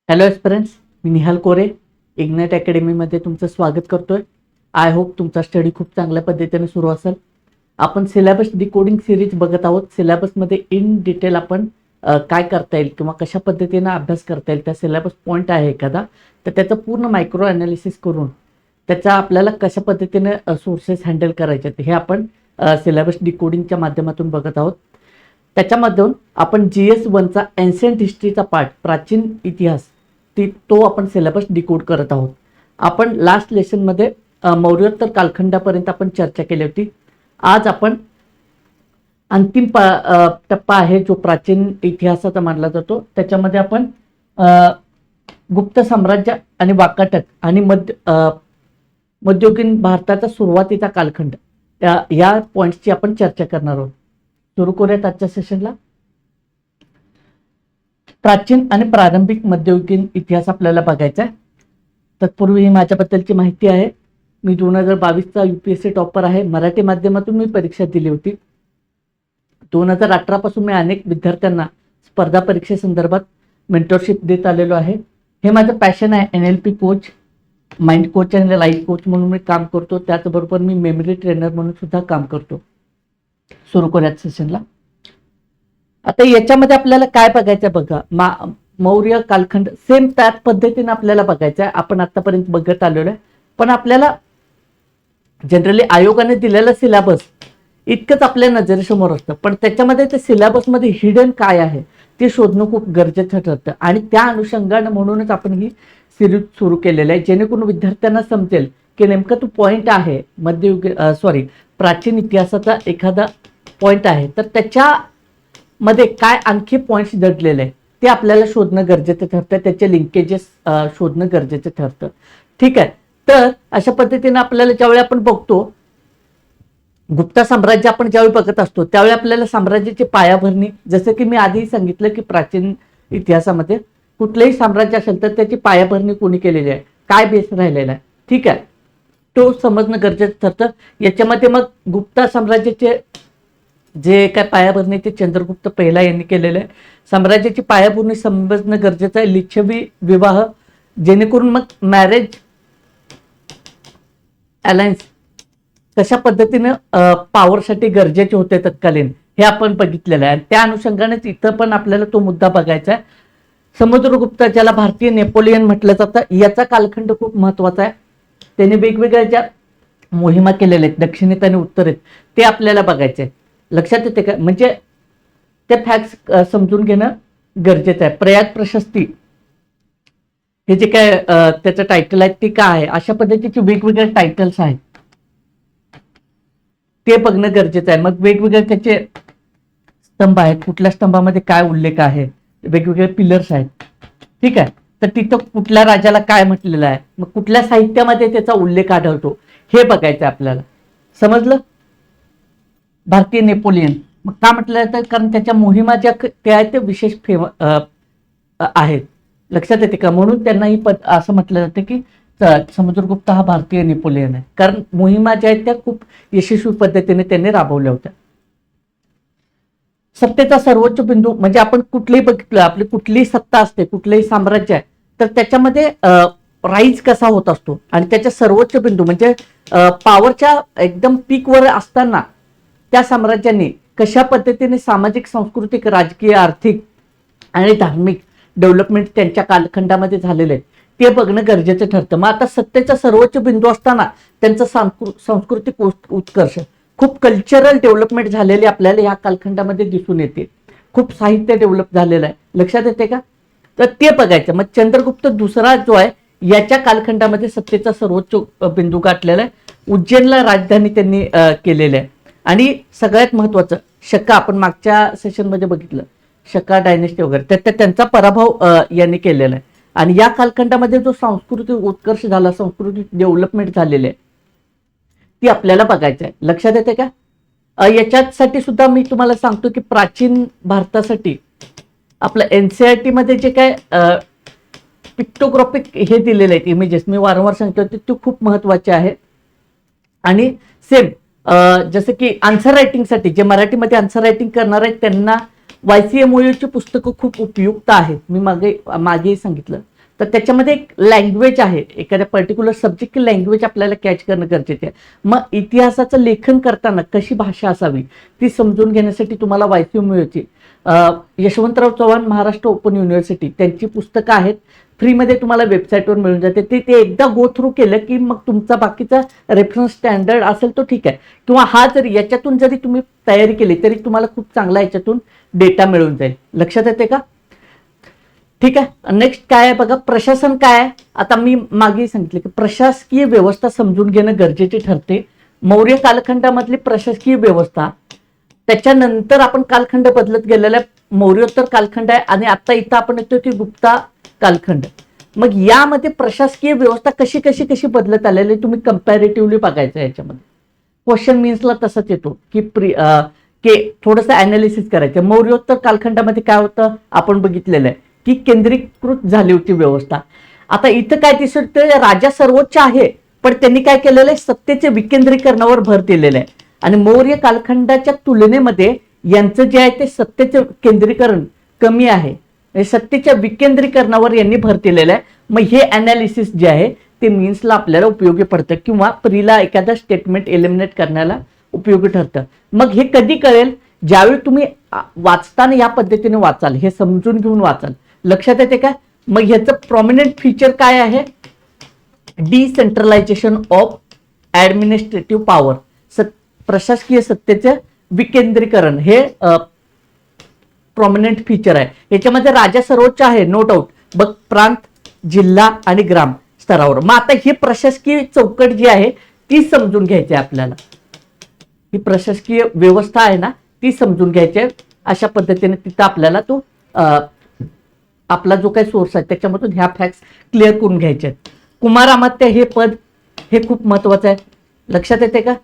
Hello एस्पिरंट्स, मी निहाल कोरे ignite अकॅडमीमध्ये तुमचं स्वागत करतोय. आय होप तुमचा स्टडी खूप चांगल्या पद्धतीने सुरू असेल. आपण सिलेबस डिकोडिंग सिरीज बघत आहोत. सिलेबसमध्ये इन डिटेल आपण काय करता येईल किंवा कशा पद्धतीने अभ्यास करता येईल, त्या सिलेबस पॉईंट आहे एखादा तर त्याचं पूर्ण मायक्रो ॲनालिसिस करून त्याचा आपल्याला कशा पद्धतीने सोर्सेस हँडल करायचे हे आपण सिलेबस डिकोडिंगच्या माध्यमातून बघत आहोत. त्याच्यामधून आपण GS1चा एन्शियंट हिस्ट्रीचा पार्ट, प्राचीन इतिहास, तो आपण सिलेबस डिकोड करत आहोत. आपण लास्ट लेसनमध्ये मौर्योत्तर कालखंडापर्यंत आपण चर्चा केली होती. आज आपण अंतिम टप्पा आहे जो प्राचीन इतिहासाचा मानला जातो. त्याच्यामध्ये आपण गुप्त साम्राज्य आणि वाकाटक आणि मध्ययुगीन भारताचा सुरुवातीचा कालखंड या पॉईंट्सची आपण चर्चा करणार आहोत. सुरू करूयात आजच्या सेशनला. प्राचीन आणि प्रारंभिक मध्ययुगीन इतिहास आपल्याला बघायचा आहे. तत्पूर्वी ही माझ्याबद्दलची माहिती आहे. मी 2022चा UPSC टॉपर आहे. मराठी माध्यमातून मी परीक्षा दिली होती. 2018 पासून मी अनेक विद्यार्थ्यांना स्पर्धा परीक्षेसंदर्भात मेंटरशिप देत आलेलो आहे. हे माझं पॅशन आहे. NLP कोच, माइंड कोच आणि लाईफ कोच म्हणून मी काम करतो. त्याचबरोबर मी मेमरी ट्रेनर म्हणून सुद्धा काम करतो. सुरू करूयात सेशनला. आता याच्यामध्ये आपल्याला काय बघायचं बघा, मौर्य कालखंड सेम त्याच पद्धतीने आपल्याला बघायचं आहे. आपण आतापर्यंत बघत आलेलो आहे, पण आपल्याला जनरली आयोगाने दिलेलं सिलेबस इतकंच आपल्या नजरेसमोर असतं, पण त्याच्यामध्ये ते सिलेबसमध्ये हिडन काय आहे ते शोधणं खूप गरजेचं ठरतं. आणि त्या अनुषंगानं म्हणूनच आपण ही सिरीज सुरू केलेली आहे, जेणेकरून विद्यार्थ्यांना समजेल की नेमका तो पॉईंट आहे प्राचीन इतिहासाचा एखादा पॉईंट आहे, तर त्याच्यामध्ये काय आणखी पॉईंट्स दडलेले आहे ते आपल्याला शोधणं गरजेचं ठरतं. त्याचे लिंकेजेस शोधणं गरजेचं ठरतं. ठीक आहे. तर अशा पद्धतीने आपल्याला ज्यावेळी आपण बघतो गुप्ता साम्राज्य, आपण ज्यावेळी बघत असतो त्यावेळी आपल्याला साम्राज्याची पायाभरणी, जसं की मी आधी सांगितलं की प्राचीन इतिहासामध्ये कुठलंही साम्राज्य असेल तर त्याची पायाभरणी कोणी केलेली आहे, काय बेस राहिलेला आहे, ठीक आहे, तो समजणं गरजेचं ठरतं. याच्यामध्ये मग गुप्ता साम्राज्याचे जे काय पायाभरणी ते चंद्रगुप्त पहिला यांनी केलेलं आहे. साम्राज्याची पायाभरणी समजणं गरजेचं आहे. लिच्छवी विवाह, जेणेकरून मग मॅरेज अलायन्स कशा पद्धतीनं पॉवरसाठी गरजेचे होते तत्कालीन, हे आपण बघितलेलं आहे. त्या अनुषंगानेच इथं पण आपल्याला तो मुद्दा बघायचा आहे. समुद्रगुप्त, ज्याला भारतीय नेपोलियन म्हटलं जातं, याचा कालखंड खूप महत्वाचा आहे. त्याने वेगवेगळ्या ज्या मोहिमा केलेल्या आहेत दक्षिणेत आणि उत्तरेत, ते आपल्याला बघायचे आहे. लक्षात येते का? म्हणजे ते फॅक्ट्स समजून घेणं गरजेचं आहे. प्रयाग प्रशस्ती हे जे काय त्याचं टायटल आहे ते काय आहे, अशा पद्धतीचे वेगवेगळे टायटल्स आहेत, ते बघणं गरजेचं आहे. मग वेगवेगळे त्याचे स्तंभ आहेत, कुठल्या स्तंभामध्ये काय उल्लेख आहे, वेगवेगळे पिलर्स आहेत, ठीक आहे. तर तिथं कुठल्या राजाला काय म्हटलेलं आहे, मग कुठल्या साहित्यामध्ये त्याचा उल्लेख आढळतो, हे बघायचं आपल्याला. समजलं? भारतीय नेपोलियन मग का म्हटलं जातं? कारण त्याच्या मोहिमा ज्या त्या ते विशेष आहेत. लक्षात येते का? म्हणून त्यांनाही असं म्हटलं जातं की समुद्रगुप्त हा भारतीय नेपोलियन आहे, कारण मोहिमा ज्या आहेत त्या खूप यशस्वी पद्धतीने त्यांनी राबवल्या होत्या. सत्तेचा सर्वोच्च बिंदू म्हणजे आपण कुठलेही बघितलं, आपली कुठलीही सत्ता असते, कुठलेही साम्राज्य आहे, तर त्याच्यामध्ये राईज कसा होत असतो आणि त्याच्या सर्वोच्च बिंदू म्हणजे पॉवरच्या एकदम पीकवर असताना त्या साम्राज्यांनी कशा पद्धतीने सामाजिक, सांस्कृतिक, राजकीय, आर्थिक आणि धार्मिक डेव्हलपमेंट त्यांच्या कालखंडामध्ये झालेले आहे ते बघणं गरजेचं ठरतं. मग आता सत्तेचा सर्वोच्च बिंदू असताना त्यांचं सांस्कृतिक उत्कर्ष, खूप कल्चरल डेव्हलपमेंट झालेली आपल्याला या कालखंडामध्ये दिसून येते. खूप साहित्य डेव्हलप झालेलं आहे. लक्षात येते का? तर ते बघायचं. मग चंद्रगुप्त दुसरा जो आहे याच्या कालखंडामध्ये सत्तेचा सर्वोच्च बिंदू गाठलेला आहे. उज्जैनला राजधानी त्यांनी केलेली आहे. आणि सगळ्यात महत्वाचं शका, आपण मागच्या सेशनमध्ये बघितलं शका डायनेस्टी वगैरे, तर त्यांचा पराभव यांनी केलेला आहे. आणि या कालखंडामध्ये जो सांस्कृतिक उत्कर्ष झाला, सांस्कृतिक डेव्हलपमेंट झालेली आहे ती आपल्याला बघायचं आहे. लक्षात येते का? याच्यासाठी सुद्धा मी तुम्हाला सांगतो की प्राचीन भारतासाठी आपलं NCERT मध्ये जे काय पिक्टोग्राफिक हे दिलेले आहेत इमेजेस, मी वारंवार सांगतो ते खूप महत्वाचे आहे. आणि सेम जसं की आन्सर रायटिंगसाठी जे मराठीमध्ये आन्सर रायटिंग करणार आहेत त्यांना YCMOU ची पुस्तकं खूप उपयुक्त आहेत. मी मागेही सांगितलं तर त्याच्यामध्ये एक लँग्वेज आहे, एखाद्या पर्टिक्युलर सब्जेक्टची लँग्वेज आपल्याला कॅच करणं गरजेचं आहे. मग इतिहासाचं लेखन करताना कशी भाषा असावी ती समजून घेण्यासाठी तुम्हाला वायसीएमची यशवंतराव चव्हाण महाराष्ट्र ओपन युनिव्हर्सिटी त्यांची पुस्तकं आहेत, फ्रीमध्ये तुम्हाला वेबसाईटवर मिळून जाते. ते एकदा गो थ्रू केलं की मग तुमचा बाकीचा रेफरन्स स्टँडर्ड असेल तो ठीक आहे, किंवा हा जरी याच्यातून जरी तुम्ही तयारी केली तरी तुम्हाला खूप चांगला याच्यातून डेटा मिळून जाईल. लक्षात येते का? ठीक आहे. नेक्स्ट काय आहे बघा, प्रशासन काय आहे. आता मी मागे सांगितले की प्रशासकीय व्यवस्था समजून घेणं गरजेचे ठरते. मौर्य कालखंडामधली प्रशासकीय व्यवस्था, त्याच्यानंतर आपण कालखंड बदलत गेलेला मौर्योत्तर कालखंड आहे, आणि आता इथं आपण येतो की गुप्ता कालखंड. मग यामध्ये प्रशासकीय व्यवस्था कशी कशी कशी बदलत आलेली तुम्ही कंपॅरेटिव्हली बघायचं. याच्यामध्ये क्वेश्चन मीन्सला तसंच येतो की थोडंसं अनालिसिस करायचं. मौर्योत्तर कालखंडामध्ये काय होतं आपण बघितलेलं आहे की केंद्रीकृत झाली होती व्यवस्था. आता इथं काय दिसतं, राजा सर्वोच्च आहे पण त्यांनी काय केलेलं आहे, सत्तेचे विकेंद्रीकरणावर भर दिलेलं आहे. आणि मौर्य कालखंडाच्या तुलनेमध्ये यांचं जे आहे ते सत्तेचं केंद्रीकरण कमी आहे, सत्तेच्या विकेंद्रीकरणावर यांनी भर दिलेला आहे. मग हे अनालिसिस जे आहे ते मीन्सला आपल्याला उपयोगी पडतं, किंवा प्रीला एखादं स्टेटमेंट एलिमिनेट करण्याला उपयोगी ठरतं. मग हे कधी कळेल, ज्यावेळी तुम्ही वाचताना या पद्धतीने वाचाल, हे समजून घेऊन वाचाल. लक्षात येते का? मग ह्याचं प्रॉमिनंट फीचर काय आहे, डिसेंट्रलायझेशन ऑफ ऍडमिनिस्ट्रेटिव्ह पॉवर, प्रशासकीय सत्तेचे विकेंद्रीकरण हे प्रॉमिनंट फीचर आहे. याच्यामध्ये राजा सर्वोच्च आहे, नो डाऊट, बघ प्रांत, जिल्हा आणि ग्राम स्तरावर. मग आता ही प्रशासकीय चौकट जी आहे ती समजून घ्यायची आहे आपल्याला. ही प्रशासकीय व्यवस्था आहे ना ती समजून घ्यायची आहे. अशा पद्धतीने तिथं आपल्याला तो आपला जो काही सोर्स आहे त्याच्यामधून ह्या फॅक्ट्स क्लिअर करून घ्यायचे आहेत. कुमारामात्य हे पद हे खूप महत्वाचं आहे. लक्षात येते का?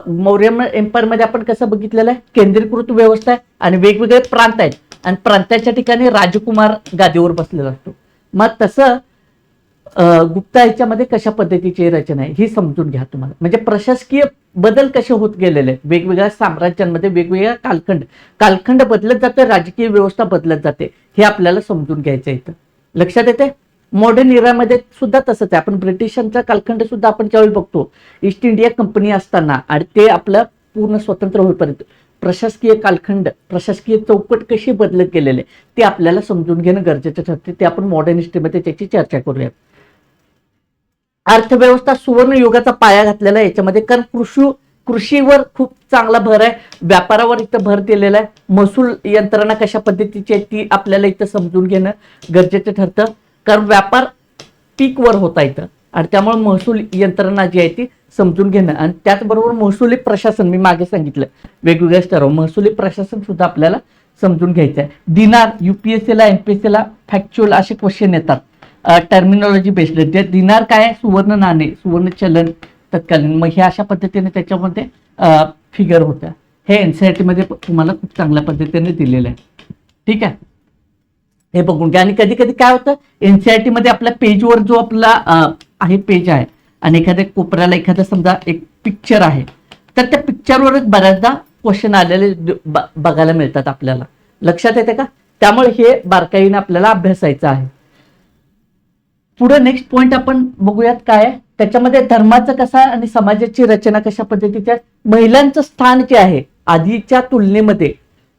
मौर्य एम्पायरमध्ये आपण कसं बघितलेलं आहे, केंद्रीकृत व्यवस्था आहे आणि वेगवेगळे प्रांत आहेत, आणि प्रांताच्या ठिकाणी राजकुमार गादीवर बसलेला असतो. मग तसं गुप्ता ह्याच्यामध्ये कशा पद्धतीची रचना आहे ही समजून घ्या तुम्हाला. म्हणजे प्रशासकीय बदल कसे होत गेलेले आहेत वेगवेगळ्या साम्राज्यांमध्ये, वेगवेगळ्या कालखंड बदलत जाते, राजकीय व्यवस्था बदलत जाते, हे आपल्याला समजून घ्यायचं इथं. लक्षात येते? मॉडर्न इरामध्ये सुद्धा तसंच आहे. आपण ब्रिटिशांचा कालखंड सुद्धा आपण ज्यावेळी बघतो, ईस्ट इंडिया कंपनी असताना आणि ते आपलं पूर्ण स्वतंत्र होईपर्यंत प्रशासकीय कालखंड, प्रशासकीय चौकट कशी बदलत गेलेले ते आपल्याला समजून घेणं गरजेचं ठरते. ते आपण मॉडर्न हिस्ट्रीमध्ये त्याची चर्चा करूया. अर्थव्यवस्था सुवर्ण युगाचा पाया घातलेला आहे याच्यामध्ये, कारण कृषीवर खूप चांगला भर आहे, व्यापारावर इथं भर दिलेला आहे. महसूल यंत्रणा कशा पद्धतीची आहे ती आपल्याला इथं समजून घेणं गरजेचं ठरतं, कारण व्यापार पीकवर होता इथं, आणि त्यामुळे महसूल यंत्रणा जी आहे ती समजून घेणं. आणि त्याचबरोबर महसुली प्रशासन, मी मागे सांगितलं वेगवेगळ्या स्तरावर महसुली प्रशासन सुद्धा आपल्याला समजून घ्यायचं आहे. दिनार UPSCला MPSCला फॅक्च्युअल असे क्वेश्चन येतात टर्मिनॉलॉजी बेस्ड. दिनार काय आहे, सुवर्ण नाणे, सुवर्ण चलन तत्कालीन. मग हे अशा पद्धतीने त्याच्यामध्ये फिगर होत्या. हे NCERT मध्ये तुम्हाला खूप चांगल्या पद्धतीने दिलेलं आहे. ठीक आहे, हे बघून घ्या. आणि कधी कधी काय होतं, NCERT मध्ये आपल्या पेजवर जो आपला आहे पेज आहे आणि एखाद्या कोपऱ्याला एखादा समजा एक पिक्चर आहे, तर त्या पिक्चरवरच बऱ्याचदा क्वेश्चन आलेले बघायला मिळतात आपल्याला. लक्षात येते का? त्यामुळे हे बारकाईने आपल्याला अभ्यासायचं आहे. पुढे नेक्स्ट पॉइंट आपण बघूयात काय आहे त्याच्यामध्ये, धर्माचं कसा आणि समाजाची रचना कशा पद्धतीची आहे. महिलांचं स्थान जे आहे आधीच्या तुलनेमध्ये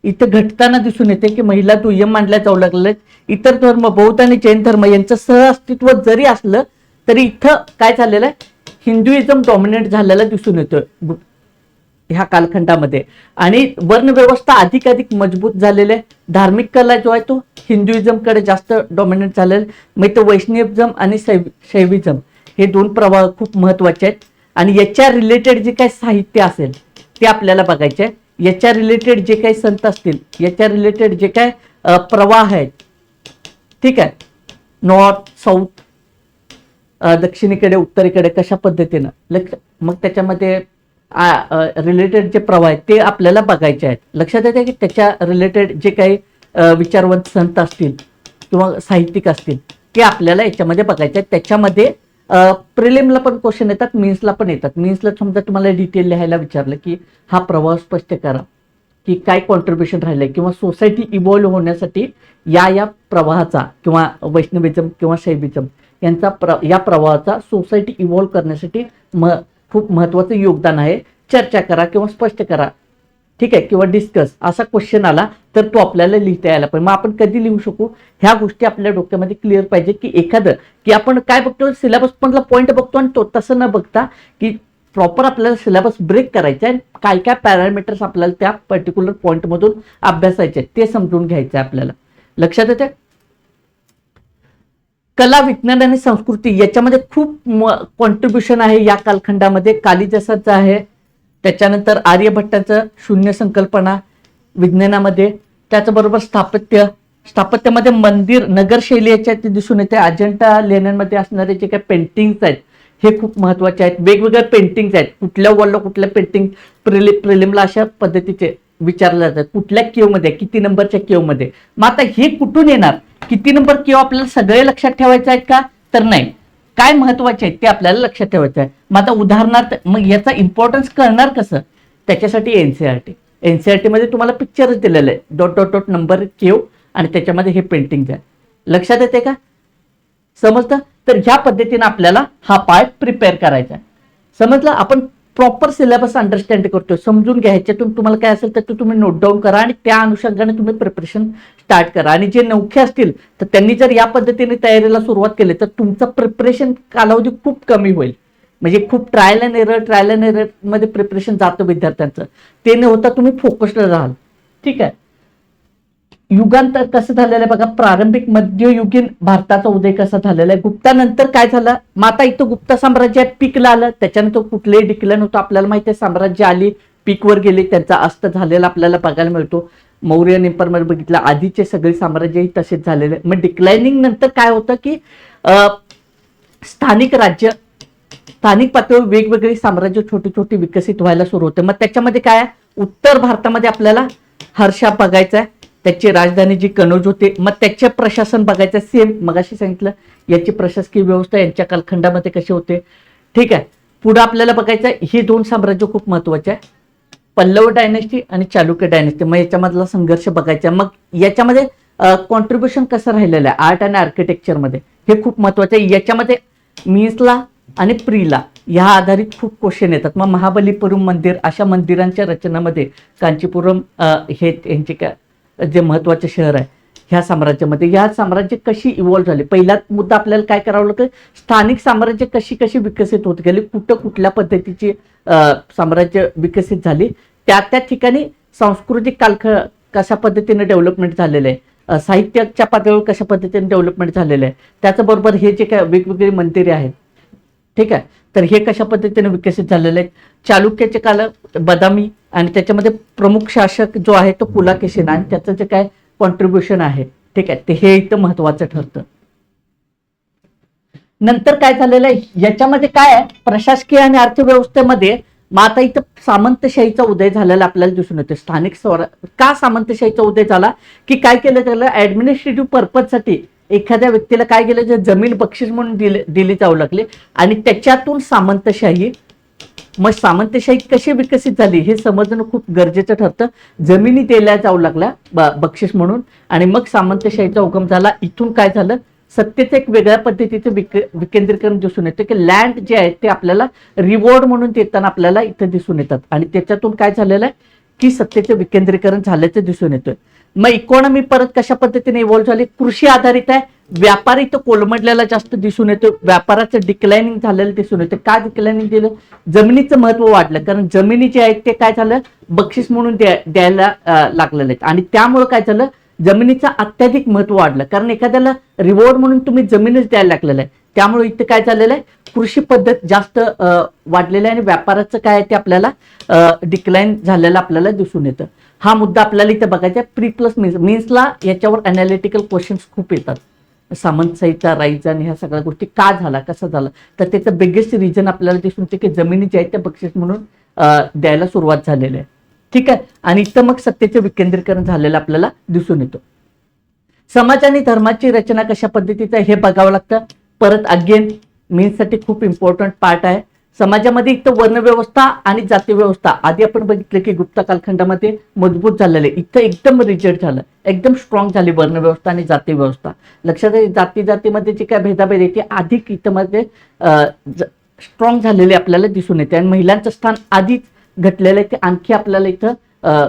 इथं घटताना दिसून येते की महिला दुय्यम मानल्या जाऊ लागले. इतर धर्म, बौद्ध आणि जैन धर्म यांचं सहअस्तित्व जरी असलं तरी इथं काय झालेलं आहे, हिंदुइझम डॉमिनेट झालेला दिसून येतं ह्या कालखंडामध्ये. आणि वर्णव्यवस्था अधिकाधिक मजबूत झालेले आहे. धार्मिक कला जो आहे तो हिंदुइझमकडे जास्त डॉमिनेट झालेला. मग तो वैष्णविझम आणि शैविझम हे दोन प्रवाह खूप महत्वाचे आहेत. आणि याच्या रिलेटेड जे काही साहित्य असेल ते आपल्याला बघायचे आहे. याच्या रिलेटेड जे काही संत असतील, याच्या रिलेटेड जे काय प्रवाह आहेत, ठीक आहे, नॉर्थ साऊथ, दक्षिणेकडे उत्तरेकडे कशा पद्धतीनं मग त्याच्यामध्ये रिलेटेड जे प्रवाह आहेत ते आपल्याला बघायचे आहेत. लक्षात येते की त्याच्या रिलेटेड जे काही विचारवंत संत असतील किंवा साहित्यिक असतील ते आपल्याला याच्यामध्ये बघायचे आहेत. त्याच्यामध्ये प्रिलिमला पण क्वेश्चन येतात, मेन्सला पण येतात. मेन्सला समजा तुम्हाला डिटेल लिहायला विचारलं की हा प्रवाह स्पष्ट करा की काय कॉन्ट्रीब्युशन राहिलंय किंवा सोसायटी इव्हॉल्व्ह होण्यासाठी या प्रवाहाचा किंवा वैष्णविझम किंवा शैविझम यांचा या प्रवाहाचा सोसायटी इव्हॉल्व्ह करण्यासाठी खूप महत्वाचं योगदान आहे. चर्चा करा किंवा स्पष्ट करा, ठीक आहे, किंवा डिस्कस असा क्वेश्चन आला तर तो आपल्याला लिहिता यायला पाहिजे. मग आपण कधी लिहू शकू, ह्या गोष्टी आपल्या डोक्यामध्ये क्लिअर पाहिजे की एखादं की आपण काय बघतो सिलेबस मधला पॉईंट बघतो आणि तो तसं न बघता की प्रॉपर आपल्याला सिलेबस ब्रेक करायचा आहे, काय काय पॅरामीटर्स आपल्याला त्या पर्टिक्युलर पॉईंटमधून अभ्यासायचे ते समजून घ्यायचं आहे आपल्याला. लक्षात येते. कला, विज्ञान आणि संस्कृती याच्यामध्ये खूप कॉन्ट्रीब्युशन आहे या कालखंडामध्ये. कालिदासाचं आहे, त्याच्यानंतर आर्यभट्टाचं शून्य संकल्पना विज्ञानामध्ये, त्याचबरोबर स्थापत्यामध्ये मंदिर नगरशैली याच्यात दिसून येते. अजंठा लेण्यांमध्ये असणारे जे काही पेंटिंग्स आहेत हे खूप महत्वाचे आहेत. वेगवेगळे पेंटिंग्स आहेत, कुठल्या वॉलला कुठल्या पेंटिंग प्रिलिमला अशा पद्धतीचे विचारले जातात. कुठल्या केव मध्ये, किती नंबरच्या केव मध्ये. मग आता हे कुठून येणार, किती नंबर केव आपल्याला सगळे लक्षात ठेवायचे आहेत का, तर नाही, काय महत्वाचे आहेत ते आपल्याला लक्षात ठेवायचं आहे. मग आता उदाहरणार्थ मग याचा इम्पॉर्टन्स कळणार कसं, त्याच्यासाठी एनसीआरटी मध्ये तुम्हाला पिक्चरच दिलेलं आहे, डॉट डॉट डॉट नंबर केव आणि त्याच्यामध्ये हे पेंटिंग आहे. लक्षात येते का, समजतं. तर ह्या पद्धतीने आपल्याला हा पार्ट प्रिपेअर करायचा आहे. समजलं. आपण प्रॉपर सिलेबस अंडरस्टँड करतोय, समजून घ्या. ह्याच्यातून तुम्हाला काय असेल तर तुम्ही नोट डाऊन करा आणि त्या अनुषंगाने तुम्ही प्रिपरेशन स्टार्ट करा. आणि जे नवखे असतील तर त्यांनी जर या पद्धतीने तयारीला सुरुवात केली तर तुमचं प्रिपरेशन कालावधी खूप कमी होईल. म्हणजे खूप ट्रायल अँड एरर मध्ये प्रिपरेशन जातं विद्यार्थ्यांचं. ते न होता तुम्ही फोकस्ड राहाल. ठीक आहे. युगांतर कसं झालेलं आहे बघा. प्रारंभिक मध्ययुगीन भारताचा उदय कसा झालेला आहे. गुप्तानंतर काय झालं, मग आता इथं गुप्ता साम्राज्य पीकला आलं, त्याच्यानंतर कुठलेही डिक्लाइन होतं आपल्याला माहिती आहे. साम्राज्य आली, पीकवर गेले, त्यांचा अस्त झालेला आपल्याला बघायला मिळतो. मौर्य एम्पायरमध्ये बघितलं, आधीचे सगळे साम्राज्यही तसेच झालेले. मग डिक्लाइनिंग नंतर काय होतं की स्थानिक पातळीवर वेगवेगळी साम्राज्य छोटी छोटी विकसित व्हायला सुरू होते. मग त्याच्यामध्ये काय, उत्तर भारतामध्ये आपल्याला हर्षा बघायचा आहे, त्याची राजधानी जी कनौज होते. मग त्याचे प्रशासन बघायचं, सेम मगाशी सांगितलं याची प्रशासकीय व्यवस्था यांच्या कालखंडामध्ये कशी होते. ठीक आहे. पुढे आपल्याला बघायचं हे दोन साम्राज्य खूप महत्वाचे आहे, पल्लव डायनेस्टी आणि चालुक्य डायनेस्टी. मग याच्यामधला संघर्ष बघायचा. मग याच्यामध्ये कॉन्ट्रीब्युशन कसं राहिलेलं आहे आर्ट आणि आर्किटेक्चर मध्ये, हे खूप महत्वाचं आहे. याच्यामध्ये मीन्सला आणि प्रीला ह्या आधारित खूप क्वेश्चन येतात. मग महाबलीपुरम मंदिर अशा मंदिरांच्या रचनामध्ये कांचीपुरम हे यांचे काय जे महत्वाचे शहर आहे ह्या साम्राज्यामध्ये, ह्या साम्राज्य कशी इव्हॉल्व्ह झाली. पहिला मुद्दा आपल्याला काय करावं लागतं, स्थानिक साम्राज्य कशी कशी विकसित होत गेली, कुठल्या पद्धतीची साम्राज्य विकसित झाली, त्या ठिकाणी सांस्कृतिक कशा पद्धतीने डेव्हलपमेंट झालेलं आहे, साहित्याच्या पातळीवर कशा पद्धतीने डेव्हलपमेंट झालेलं आहे. त्याचबरोबर हे जे काय वेगवेगळी मंदिरे आहेत, ठीक आहे, तर हे कशा पद्धतीने विकसित झालेले आहेत. चालुक्याचे काल बदामी आणि त्याच्यामध्ये प्रमुख शासक जो आहे तो पुलाकेशिन आणि त्याचं जे काय कॉन्ट्रीब्युशन आहे, ठीक आहे, ते हे इथं महत्वाचं ठरतं. नंतर काय झालेलं आहे याच्यामध्ये काय आहे, प्रशासकीय आणि अर्थव्यवस्थेमध्ये मग आता इथं सामंतशाहीचा उदय झालेला आपल्याला दिसून येतो. स्थानिक का सामंतशाहीचा उदय झाला की काय केलं त्याला ऍडमिनिस्ट्रेटिव्ह पर्पजसाठी एखाद्या व्यक्तीला काय केलं, जे जमीन बक्षीस म्हणून दिली जाऊ लागली आणि त्याच्यातून सामंतशाही. मग सामंतशाही कशी विकसित झाली हे समजणं खूप गरजेचं ठरतं. जमिनी दिल्या जाऊ लागल्या बक्षीस म्हणून आणि मग सामंतशाहीचा उगम झाला. इथून काय झालं, सत्तेचं एक वेगळ्या पद्धतीचं विकेंद्रीकरण दिसून येतं की लँड जे आहे ते आपल्याला रिवॉर्ड म्हणून देताना आपल्याला इथं दिसून येतात आणि त्याच्यातून काय झालेलं आहे की सत्तेचं विकेंद्रीकरण झाल्याचं दिसून येतं. मग इकॉनॉमी परत कशा पद्धतीने इव्हॉल्व्ह झाली, कृषी आधारित आहे. व्यापार इथं कोलमडलेला जास्त दिसून येतो, व्यापाराचं डिक्लाइनिंग झालेलं दिसून येतं. का डिक्लाइनिंग दिलं, जमिनीचं महत्व वाढलं, कारण जमिनी जे आहेत ते काय झालं बक्षीस म्हणून द्यायला लागलेले आहेत आणि त्यामुळे काय झालं जमिनीचं अत्याधिक महत्व वाढलं, कारण एखाद्याला रिवॉर्ड म्हणून तुम्ही जमीनच द्यायला लागलेलं आहे. त्यामुळे इथं काय झालेलं आहे, कृषी पद्धत जास्त वाढलेलं आहे आणि व्यापाराचं काय आहे ते आपल्याला डिक्लाइन झालेलं आपल्याला दिसून येतं. हा मुद्दा आपल्याला इथं बघायचा. प्री प्लस मीन्सला याच्यावर अनालिटिकल क्वेश्चन्स खूप येतात. सामंतशाहीचा राईज आणि ह्या सगळ्या गोष्टी का झाला, कसं झालं, तर त्याचं बिगेस्ट रिझन आपल्याला दिसून येते की जमिनी जे आहेत त्या बक्षीस म्हणून द्यायला सुरुवात झालेली आहे. ठीक आहे. आणि इथं मग सत्तेचं विकेंद्रीकरण झालेलं आपल्याला दिसून येतं. समाज आणि धर्माची रचना कशा पद्धतीचं हे बघावं लागतं. परत अगेन मीन्ससाठी खूप इम्पॉर्टंट पार्ट आहे. समाजामध्ये इथं वर्णव्यवस्था आणि जाती व्यवस्था आधी आपण बघितलं की गुप्त कालखंडामध्ये मजबूत झालेले, इथं एकदम रिजेक्ट झालं, एकदम स्ट्रॉंग झाली वर्णव्यवस्था आणि जाती व्यवस्था. लक्षात आहे, जाती जातीमध्ये जे काय भेदाभेद आहे ते अधिक इथं मध्ये स्ट्रॉंग झालेले आपल्याला दिसून येते. आणि महिलांचं स्थान आधीच घटलेलं आहे ते आणखी आपल्याला इथं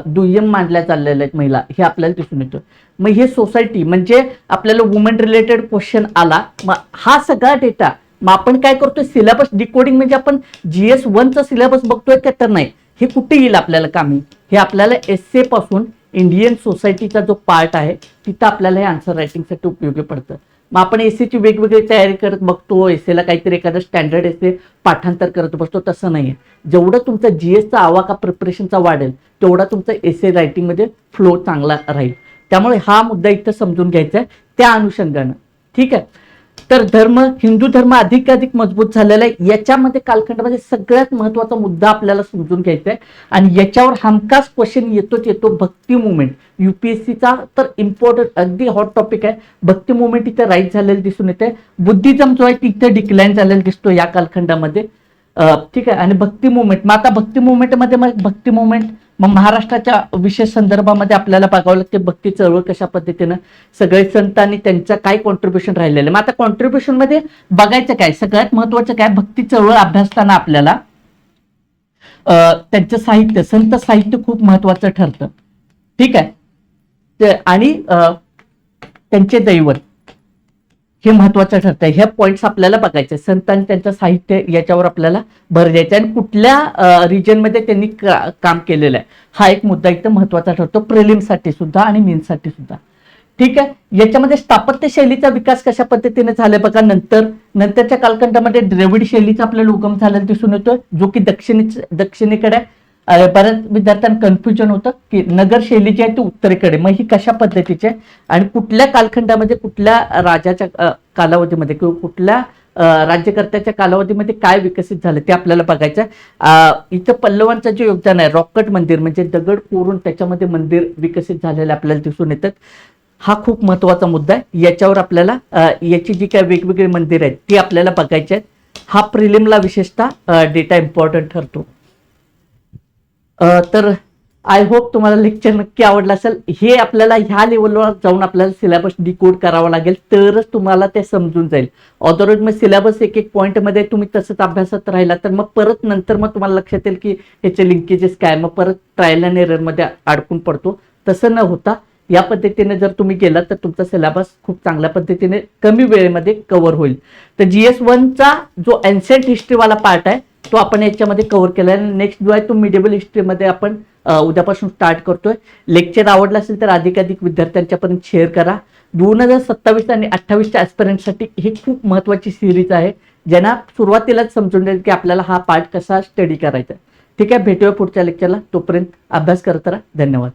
दुय्यम मानल्या चाललेल्या आहेत महिला, हे आपल्याला दिसून येतं. मग हे सोसायटी म्हणजे आपल्याला वुमन रिलेटेड क्वेश्चन आला, मग हा सगळा डेटा मग आपण काय करतोय, सिलेबस डिकोडिंग म्हणजे आपण GS1चा सिलेबस बघतोय का तर नाही, हे कुठे येईल आपल्याला कामी, हे आपल्याला एसए पासून इंडियन सोसायटीचा जो पार्ट आहे तिथं आपल्याला हे आन्सर रायटिंगसाठी उपयोगी पडतं. मग आपण एसएची वेगवेगळी तयारी करत बघतो, एसएला काहीतरी एखादं स्टँडर्ड एसए पाठांतर करत बसतो, तसं नाहीये. जेवढं तुमचा GSचा आवाका प्रिपरेशनचा वाढेल तेवढा तुमचा एसए रायटिंगमध्ये फ्लो चांगला राहील. त्यामुळे हा मुद्दा इथं समजून घ्यायचा आहे त्या अनुषंगानं. ठीक आहे. तर हिंदू धर्म अधिकाधिक मजबूत झालेला आहे. याच्यामध्ये कालखंडामध्ये सगळ्यात महत्वाचा मुद्दा आपल्याला समजून घ्यायचा आहे आणि याच्यावर हमखास क्वेश्चन येतो भक्ती मुवमेंट. UPSCचा तर इम्पॉर्टंट अगदी हॉट टॉपिक आहे. भक्ती मुवमेंट इथे राईज झालेलं दिसून येते. बुद्धिझम जो आहे तिथे डिक्लाइन झालेला दिसतो या कालखंडामध्ये. ठीक आहे. आणि भक्ती मुवमेंट, मग आता भक्ती मुवमेंटमध्ये भक्ती मुवमेंट मग महाराष्ट्राच्या विशेष संदर्भामध्ये आपल्याला बघावं लागते भक्ती चळवळ कशा पद्धतीनं सगळे संत आणि त्यांचं काय कॉन्ट्रीब्युशन राहिलेलं. मग आता कॉन्ट्रीब्युशन मध्ये बघायचं काय, सगळ्यात महत्वाचं काय, भक्ती चळवळ अभ्यासताना आपल्याला त्यांचं साहित्य, संत साहित्य खूप महत्वाचं ठरतं. ठीक आहे. आणि त्यांचे दैवत हे महत्वाचं ठरतं. हे पॉइंट्स आपल्याला बघायचे. संत आणि त्यांचं साहित्य याच्यावर आपल्याला भर द्यायचा आणि कुठल्या रिजनमध्ये त्यांनी काम केलेलं आहे हा एक मुद्दा इथं महत्वाचा ठरतो, प्रिलिमसाठी सुद्धा आणि मेन्ससाठी सुद्धा. ठीक आहे. याच्यामध्ये स्थापत्य शैलीचा विकास कशा पद्धतीने झालाय बघा. नंतरच्या कालखंडामध्ये द्रविड शैलीचा आपल्याला उगम झालेला दिसून येतोय, जो की दक्षिणेकडे बऱ्याच विद्यार्थ्यांना कन्फ्युजन होतं की नगर शैली जी आहे ती उत्तरेकडे. मग ही कशा पद्धतीची आहे आणि कुठल्या कालखंडामध्ये, कुठल्या राजाच्या कालावधीमध्ये किंवा कुठल्या राज्यकर्त्याच्या कालावधीमध्ये काय विकसित झालं ते आपल्याला बघायचं आहे. इथं पल्लवांचं जे योगदान आहे, रॉकेट मंदिर म्हणजे दगड कोरून त्याच्यामध्ये मंदिर विकसित झालेले आपल्याला दिसून येतात. हा खूप महत्वाचा मुद्दा आहे. याच्यावर आपल्याला याची जी काय वेगवेगळी मंदिर आहेत ती आपल्याला बघायची आहेत. हा प्रिलिमला विशेषतः डेटा इम्पॉर्टंट ठरतो. तर आय होप तुम्हाला लेक्चर नक्की आवडलं असेल. हे आपल्याला ह्या लेवलवर जाऊन आपल्याला सिलेबस डिकोड करावा लागेल तरच तुम्हाला ते समजून जाईल. अदरवाईज मग सिलेबस एक पॉईंटमध्ये तुम्ही तसंच अभ्यासात राहिला तर मग परत नंतर मग तुम्हाला लक्षात येईल की ह्याचे लिंकेजेस काय, मग परत ट्रायल अँड एररमध्ये अडकून पडतो. तसं न होता या पद्धतीने जर तुम्ही गेलात तर तुमचा सिलेबस खूप चांगल्या पद्धतीने कमी वेळेमध्ये कव्हर होईल. तर GS1चा जो एन्सेंट हिस्ट्रीवाला पार्ट आहे तो आपण याच्यामध्ये कव्हर केला आहे. नेक्स्ट जो आहे तो मिडिवल हिस्ट्रीमध्ये आपण उद्यापासून स्टार्ट करतोय. लेक्चर आवडलं असेल तर अधिकाधिक विद्यार्थ्यांच्यापर्यंत शेअर करा. 2027 आणि 28च्या ॲस्पिरंटसाठी ही खूप महत्वाची सिरीज आहे, ज्यांना सुरुवातीलाच समजून जाईल की आपल्याला हा पार्ट कसा स्टडी करायचा. ठीक आहे. भेटूया पुढच्या लेक्चरला. तोपर्यंत अभ्यास करत राहा. धन्यवाद.